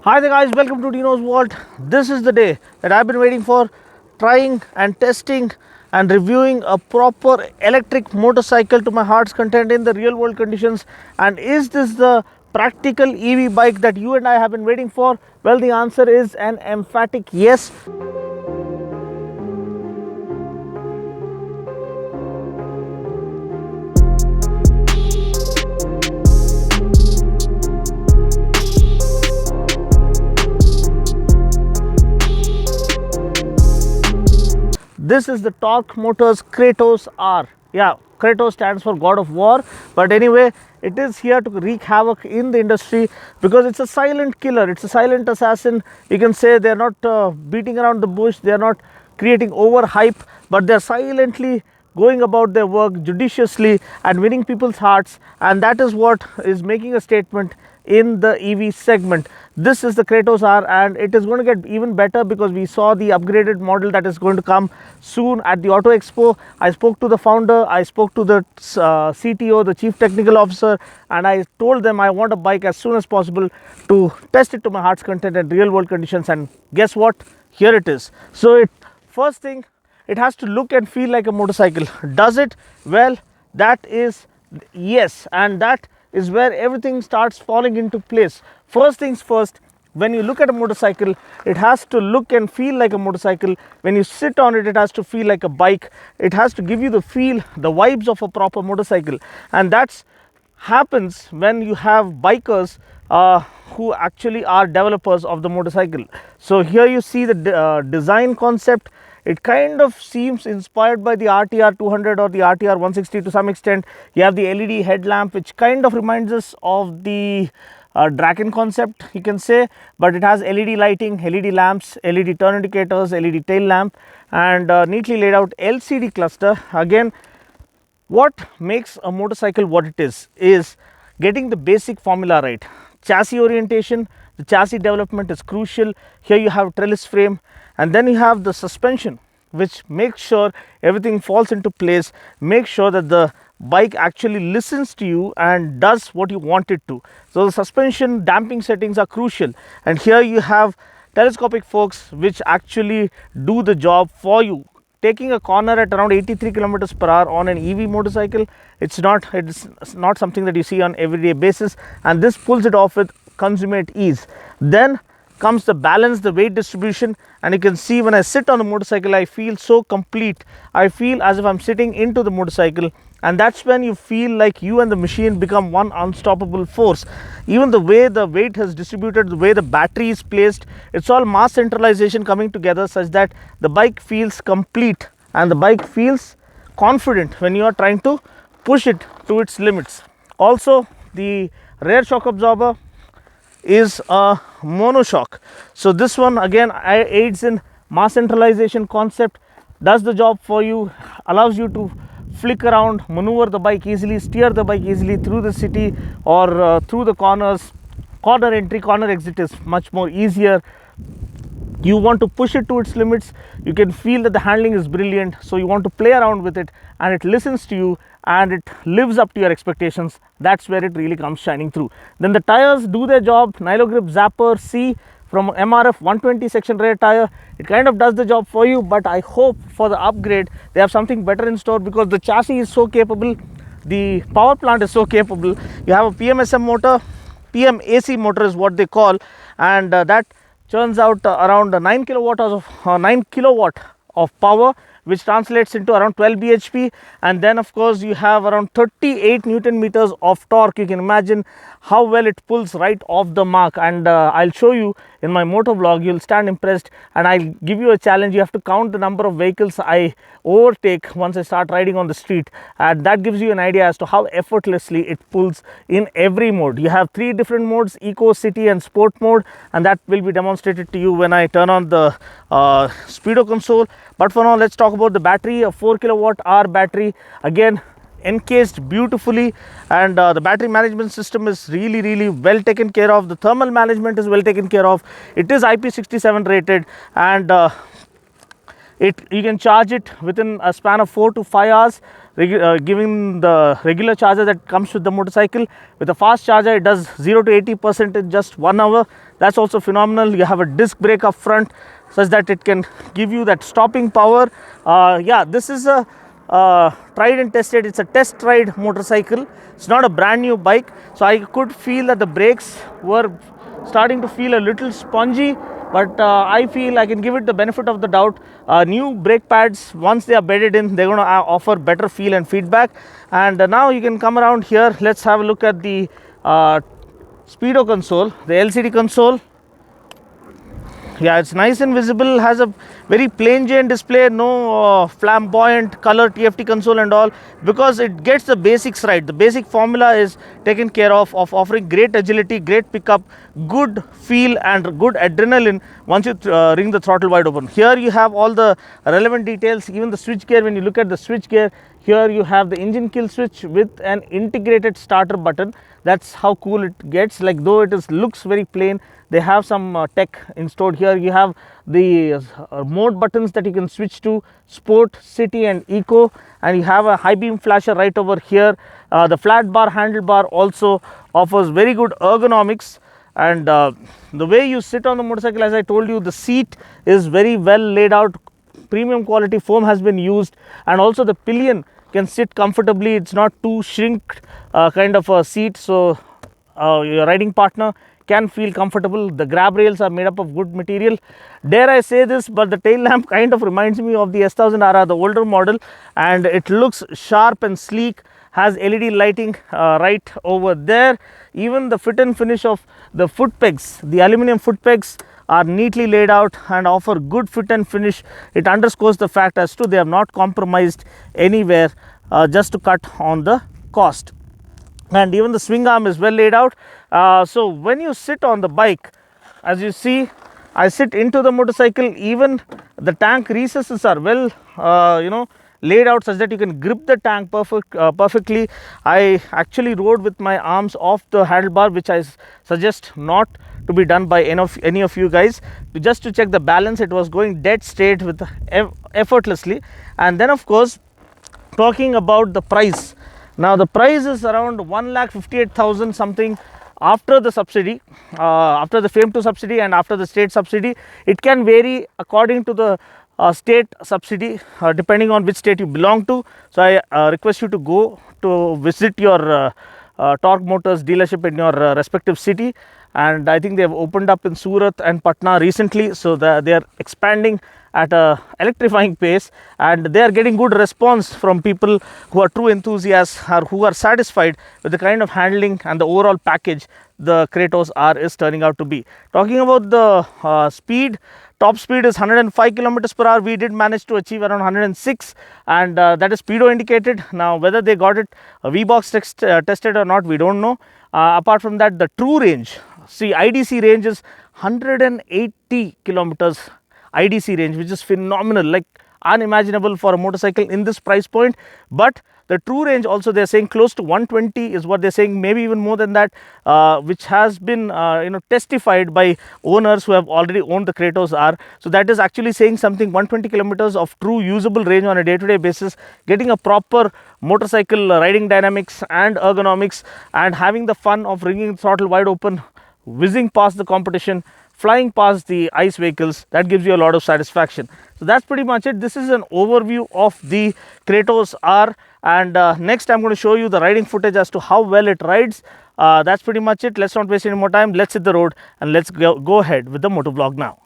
Hi there guys, welcome to Dino's World. This is the day that I've been waiting for, trying and testing and reviewing a proper electric motorcycle to my heart's content in the real world conditions. And is this the practical EV bike that you and I have been waiting for? Well, the answer is an emphatic yes. This is the Torque Motors Kratos R. Yeah, Kratos stands for God of War, but anyway, it is here to wreak havoc in the industry because it's a silent killer, it's a silent assassin. You can say they're not beating around the bush, they're not creating overhype, but they're silently going about their work judiciously and winning people's hearts, and that is what is making a statement in the EV segment. This is the Kratos R, and it is going to get even better because we saw the upgraded model that is going to come soon at the Auto Expo. I spoke to the founder, I spoke to the CTO, the Chief Technical Officer, and I told them I want a bike as soon as possible to test it to my heart's content and real world conditions, and guess what? Here it is. So first thing, it has to look and feel like a motorcycle. Does it? Well, that is yes, and that is where everything starts falling into place. First things first, when you look at a motorcycle, it has to look and feel like a motorcycle. When you sit on it, it has to feel like a bike. It has to give you the feel, the vibes of a proper motorcycle, and that's happens when you have bikers who actually are developers of the motorcycle. So here you see the design concept. It kind of seems inspired by the RTR 200 or the RTR 160 to some extent. You have the LED headlamp, which kind of reminds us of the Draken concept, you can say, but it has LED lighting, LED lamps, LED turn indicators, LED tail lamp, and neatly laid out LCD cluster. Again, what makes a motorcycle what it is getting the basic formula right. Chassis orientation, the chassis development is crucial. Here you have trellis frame, and then you have the suspension, which makes sure everything falls into place, make sure that the bike actually listens to you and does what you want it to. So the suspension damping settings are crucial, and here you have telescopic forks which actually do the job for you. Taking a corner at around 83 kilometers per hour on an EV motorcycle, it's not something that you see on everyday basis, and this pulls it off with consummate ease. Then comes the balance, the weight distribution, and you can see when I sit on the motorcycle, I feel so complete. I feel as if I'm sitting into the motorcycle, and that's when you feel like you and the machine become one unstoppable force. Even the way the weight has distributed, the way the battery is placed, it's all mass centralization coming together such that the bike feels complete and the bike feels confident when you are trying to push it to its limits. Also, the rear shock absorber is a monoshock. So this one again aids in mass centralization concept, does the job for you, allows you to flick around, maneuver the bike easily, steer the bike easily through the city or through the corners. Corner entry, corner exit is much more easier. You want to push it to its limits, you can feel that the handling is brilliant, so you want to play around with it, and it listens to you and it lives up to your expectations. That's where it really comes shining through. Then the tires do their job. Nylogrip Zapper C from MRF 120 section rear tire, it kind of does the job for you, but I hope for the upgrade they have something better in store because the chassis is so capable, the power plant is so capable. You have a PMSM motor, PMAC motor is what they call, and that churns out around 9 kilowatt of power, which translates into around 12 bhp, and then of course you have around 38 newton meters of torque. You can imagine how well it pulls right off the mark, and I'll show you in my motor vlog. You'll stand impressed, and I'll give you a challenge. You have to count the number of vehicles I overtake once I start riding on the street, and that gives you an idea as to how effortlessly it pulls in every mode. You have 3 different modes: eco, city and sport mode, and that will be demonstrated to you when I turn on the speedo console. But for now, let's talk about the battery. A 4 kilowatt hour battery, again encased beautifully, and the battery management system is really well taken care of. The thermal management is well taken care of. It is IP67 rated, and you can charge it within a span of 4 to 5 hours, giving the regular charger that comes with the motorcycle. With a fast charger, it does 0 to 80% in just 1 hour. That's also phenomenal. You have a disc brake up front such that it can give you that stopping power. Yeah, this is a tried and tested. It's a test ride motorcycle. It's not a brand new bike, so I could feel that the brakes were starting to feel a little spongy, but I feel I can give it the benefit of the doubt. New brake pads, once they are bedded in, they're going to offer better feel and feedback. And now you can come around here. Let's have a look at the speedo console, the LCD console. Yeah, it's nice and visible, has a very plain Jane display, no flamboyant color TFT console and all, because it gets the basics right. The basic formula is taken care of offering great agility, great pickup, good feel and good adrenaline once you ring the throttle wide open. Here you have all the relevant details, even the switch gear. When you look at the switch gear, here you have the engine kill switch with an integrated starter button. That's how cool it gets. Like, though it looks very plain, they have some tech installed here. You have the mode buttons that you can switch to: sport, city and eco, and you have a high beam flasher right over here. The flat bar handlebar also offers very good ergonomics, and the way you sit on the motorcycle, as I told you, the seat is very well laid out. Premium quality foam has been used, and also the pillion can sit comfortably. It's not too shrinked kind of a seat, so your riding partner can feel comfortable. The grab rails are made up of good material. Dare I say this, but the tail lamp kind of reminds me of the S1000RR, the older model, and it looks sharp and sleek, has LED lighting right over there. Even the fit and finish of the foot pegs, the aluminum foot pegs, are neatly laid out and offer good fit and finish. It underscores the fact as to they have not compromised anywhere just to cut on the cost. And even the swing arm is well laid out. So when you sit on the bike, as you see, I sit into the motorcycle. Even the tank recesses are well laid out such that you can grip the tank perfectly. I actually rode with my arms off the handlebar, which I suggest not to be done by any of you guys. Just to check the balance, it was going dead straight with effortlessly. And then, of course, talking about the price. Now the price is around 1,58,000 something after the subsidy, after the FAME 2 subsidy and after the state subsidy. It can vary according to the state subsidy, depending on which state you belong to. So I request you to go to visit your Torque Motors dealership in your respective city, and I think they have opened up in Surat and Patna recently, so they are expanding at a electrifying pace, and they are getting good response from people who are true enthusiasts or who are satisfied with the kind of handling and the overall package the Kratos R is turning out to be. Talking about the speed, top speed is 105 kilometers per hour. We did manage to achieve around 106, and that is speedo indicated. Now whether they got it V-Box tested or not, we don't know. Apart from that, the true range, see, IDC range is 180 kilometers IDC range, which is phenomenal, like unimaginable for a motorcycle in this price point. But the true range also, they are saying close to 120 is what they are saying, maybe even more than that, which has been testified by owners who have already owned the Kratos R. So that is actually saying something. 120 kilometers of true usable range on a day-to-day basis, getting a proper motorcycle riding dynamics and ergonomics, and having the fun of ringing throttle wide open, whizzing past the competition, flying past the ICE vehicles. That gives you a lot of satisfaction. So that's pretty much it. This is an overview of the Kratos R, and next I'm going to show you the riding footage as to how well it rides. That's pretty much it. Let's not waste any more time. Let's hit the road and let's go ahead with the motovlog now.